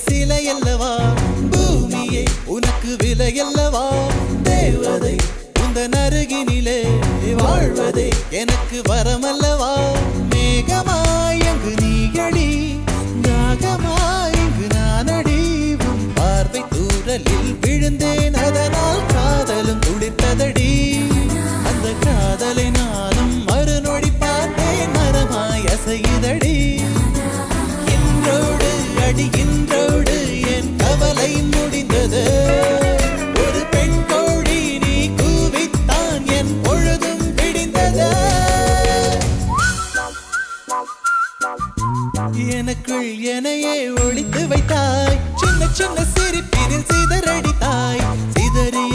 சிலை அல்லவா பூமியே உனக்கு விலை அல்லவா தேவதை உந்தன் அருகினிலே வாழ்வதே எனக்கு வரமல்லவா மேகமாய் அங்கு நீயடி நாகமாய் இங்கு நானடி உன் பார்வை தூரலில் விழுந்தேன் அதனால் காதலும் துடித்ததடி அந்த காதலை நானும் மறுநொடி பார்த்தேன் மரமாய் அசையுதடி இன்றோடு அடி இன்றோடு என் கவலை முடிந்தது ஒரு பெண் கோழி நீ கூவித்தான் என் பொழுதும் விடிந்தது எனக்குள் எனையே ஒளித்து வைத்தாய் சின்ன சின்ன சிரிப்பினில் சிதறடித்தாய் சிதறிய